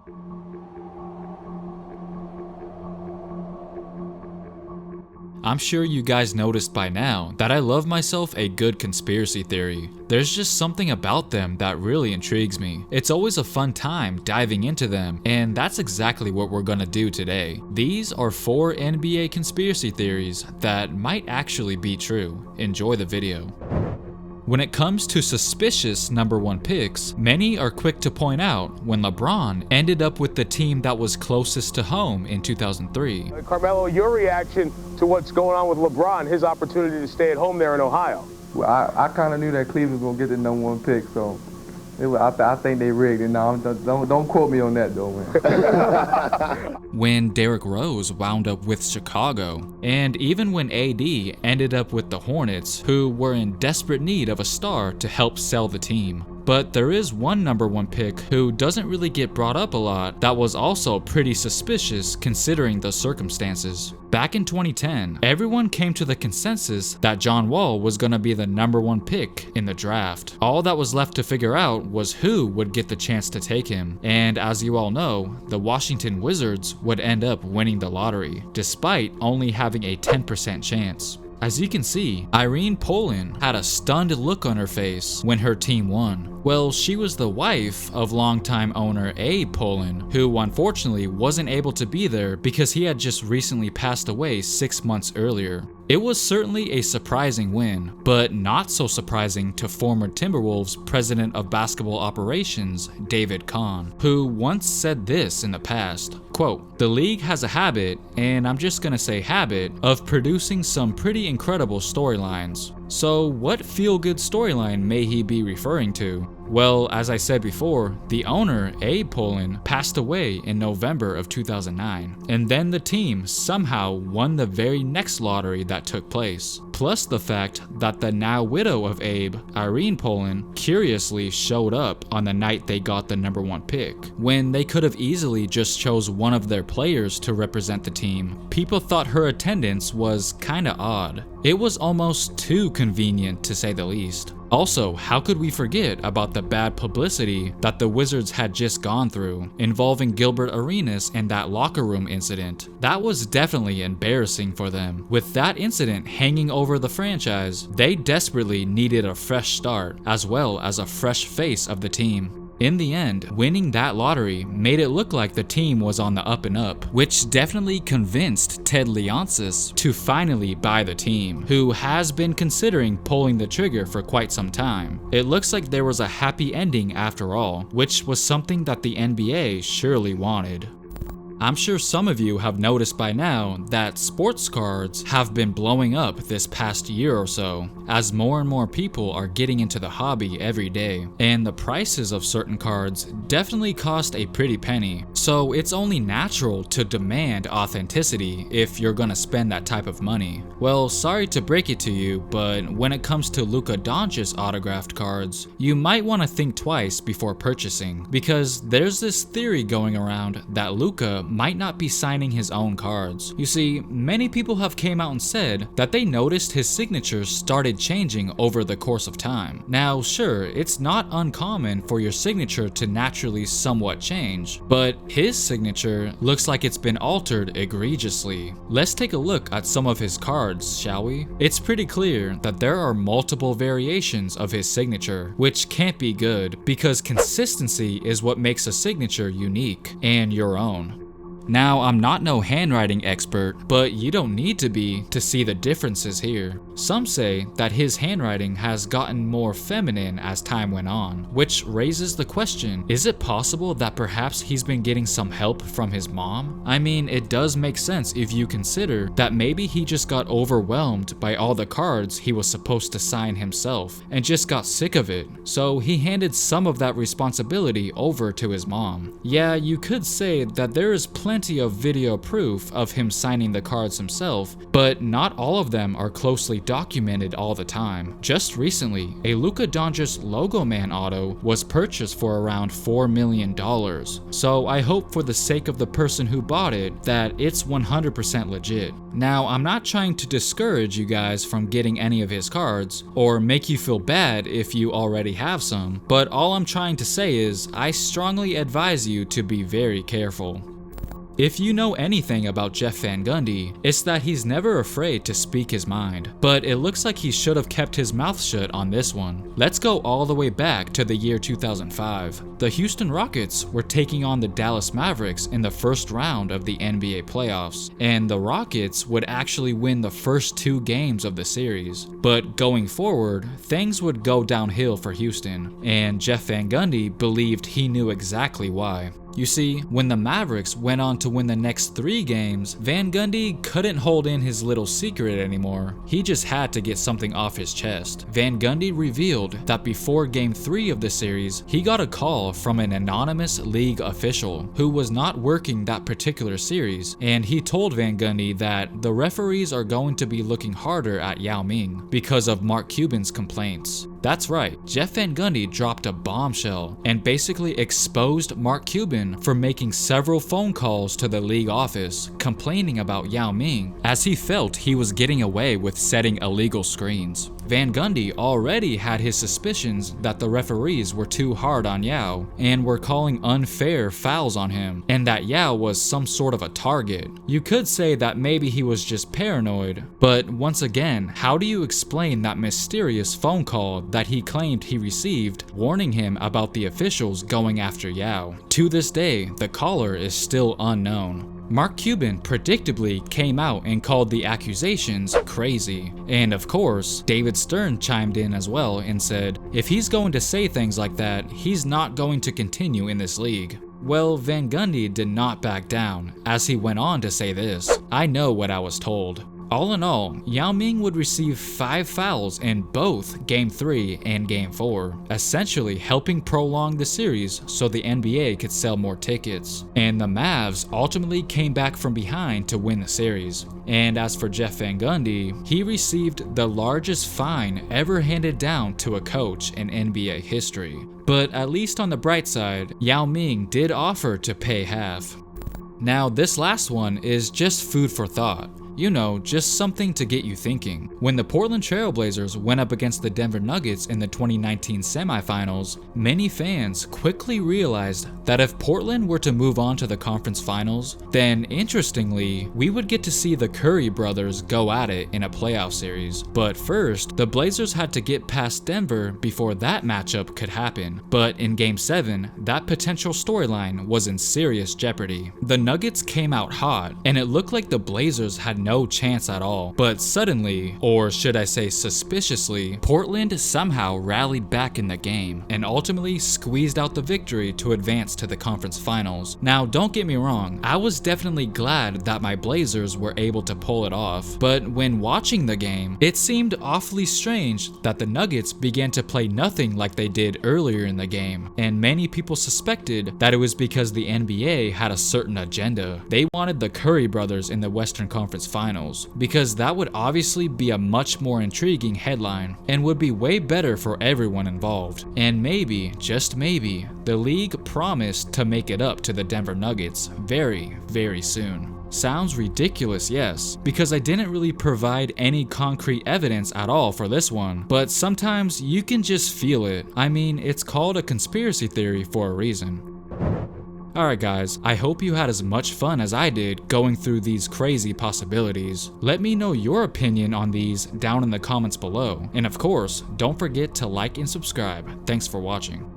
I'm sure you guys noticed by now that I love myself a good conspiracy theory. There's just something about them that really intrigues me. It's always a fun time diving into them, and that's exactly what we're gonna do today. These are 4 NBA conspiracy theories that might actually be true. Enjoy the video. When it comes to suspicious number 1 picks, many are quick to point out when LeBron ended up with the team that was closest to home in 2003. Carmelo, your reaction to what's going on with LeBron, his opportunity to stay at home there in Ohio? Well, I kind of knew that Cleveland was going to get the number 1 pick, so I think they rigged it. Now, don't quote me on that, though, man. When Derrick Rose wound up with Chicago, and even when AD ended up with the Hornets, who were in desperate need of a star to help sell the team. But there is one number 1 pick who doesn't really get brought up a lot that was also pretty suspicious considering the circumstances. Back in 2010, everyone came to the consensus that John Wall was going to be the number 1 pick in the draft. All that was left to figure out was who would get the chance to take him, and as you all know, the Washington Wizards would end up winning the lottery, despite only having a 10% chance. As you can see, Irene Polin had a stunned look on her face when her team won. Well, she was the wife of longtime owner Abe Polin, who unfortunately wasn't able to be there because he had just recently passed away 6 months earlier. It was certainly a surprising win, but not so surprising to former Timberwolves president of basketball operations, David Kahn, who once said this in the past, quote, "The league has a habit, and I'm just gonna say habit, of producing some pretty incredible storylines. So what feel-good storyline may he be referring to? Well, as I said before, the owner, Abe Polin, passed away in November of 2009, and then the team somehow won the very next lottery that took place. Plus the fact that the now widow of Abe, Irene Polin, curiously showed up on the night they got the number 1 pick. When they could have easily just chose one of their players to represent the team, people thought her attendance was kinda odd. It was almost too convenient to say the least. Also, how could we forget about the bad publicity that the Wizards had just gone through, involving Gilbert Arenas and that locker room incident? That was definitely embarrassing for them. With that incident hanging over the franchise, they desperately needed a fresh start, as well as a fresh face of the team. In the end, winning that lottery made it look like the team was on the up and up, which definitely convinced Ted Leonsis to finally buy the team, who has been considering pulling the trigger for quite some time. It looks like there was a happy ending after all, which was something that the NBA surely wanted. I'm sure some of you have noticed by now that sports cards have been blowing up this past year or so, as more and more people are getting into the hobby every day, and the prices of certain cards definitely cost a pretty penny, so it's only natural to demand authenticity if you're gonna spend that type of money. Well, sorry to break it to you, but when it comes to Luka Doncic autographed cards, you might want to think twice before purchasing, because there's this theory going around that Luka might not be signing his own cards. You see, many people have came out and said that they noticed his signatures started changing over the course of time. Now, sure, it's not uncommon for your signature to naturally somewhat change, but his signature looks like it's been altered egregiously. Let's take a look at some of his cards, shall we? It's pretty clear that there are multiple variations of his signature, which can't be good because consistency is what makes a signature unique and your own. Now, I'm not no handwriting expert, but you don't need to be to see the differences here. Some say that his handwriting has gotten more feminine as time went on, which raises the question, is it possible that perhaps he's been getting some help from his mom? I mean, it does make sense if you consider that maybe he just got overwhelmed by all the cards he was supposed to sign himself and just got sick of it, so he handed some of that responsibility over to his mom. Yeah, you could say that there is plenty plenty of video proof of him signing the cards himself, but not all of them are closely documented all the time. Just recently, a Luka Doncic Logo Man auto was purchased for around $4 million, so I hope for the sake of the person who bought it that it's 100% legit. Now, I'm not trying to discourage you guys from getting any of his cards, or make you feel bad if you already have some, but all I'm trying to say is I strongly advise you to be very careful. If you know anything about Jeff Van Gundy, it's that he's never afraid to speak his mind, but it looks like he should have kept his mouth shut on this one. Let's go all the way back to the year 2005. The Houston Rockets were taking on the Dallas Mavericks in the first round of the NBA playoffs, and the Rockets would actually win the first 2 games of the series. But going forward, things would go downhill for Houston, and Jeff Van Gundy believed he knew exactly why. You see, when the Mavericks went on to win the next 3 games, Van Gundy couldn't hold in his little secret anymore. He just had to get something off his chest. Van Gundy revealed that before Game 3 of the series, he got a call from an anonymous league official who was not working that particular series, and he told Van Gundy that the referees are going to be looking harder at Yao Ming because of Mark Cuban's complaints. That's right, Jeff Van Gundy dropped a bombshell and basically exposed Mark Cuban for making several phone calls to the league office complaining about Yao Ming, as he felt he was getting away with setting illegal screens. Van Gundy already had his suspicions that the referees were too hard on Yao and were calling unfair fouls on him, and that Yao was some sort of a target. You could say that maybe he was just paranoid, but once again, how do you explain that mysterious phone call that he claimed he received warning him about the officials going after Yao? To this day, the caller is still unknown. Mark Cuban predictably came out and called the accusations crazy. And of course, David Stern chimed in as well and said, if he's going to say things like that, he's not going to continue in this league. Well, Van Gundy did not back down, as he went on to say this, I know what I was told. All in all, Yao Ming would receive 5 fouls in both Game 3 and Game 4, essentially helping prolong the series so the NBA could sell more tickets. And the Mavs ultimately came back from behind to win the series. And as for Jeff Van Gundy, he received the largest fine ever handed down to a coach in NBA history. But at least on the bright side, Yao Ming did offer to pay half. Now, this last one is just food for thought. You know, just something to get you thinking. When the Portland Trail Blazers went up against the Denver Nuggets in the 2019 semifinals, many fans quickly realized that if Portland were to move on to the conference finals, then interestingly, we would get to see the Curry brothers go at it in a playoff series. But first, the Blazers had to get past Denver before that matchup could happen. But in Game 7, that potential storyline was in serious jeopardy. The Nuggets came out hot, and it looked like the Blazers had no chance at all. But suddenly, or should I say suspiciously, Portland somehow rallied back in the game and ultimately squeezed out the victory to advance to the conference finals. Now, don't get me wrong, I was definitely glad that my Blazers were able to pull it off, but when watching the game, it seemed awfully strange that the Nuggets began to play nothing like they did earlier in the game, and many people suspected that it was because the NBA had a certain agenda. They wanted the Curry brothers in the Western Conference Finals, because that would obviously be a much more intriguing headline and would be way better for everyone involved. And maybe, just maybe, the league promised to make it up to the Denver Nuggets very, very soon. Sounds ridiculous, yes, because I didn't really provide any concrete evidence at all for this one, but sometimes you can just feel it. I mean, it's called a conspiracy theory for a reason. Alright guys, I hope you had as much fun as I did going through these crazy possibilities. Let me know your opinion on these down in the comments below. And of course, don't forget to like and subscribe. Thanks for watching.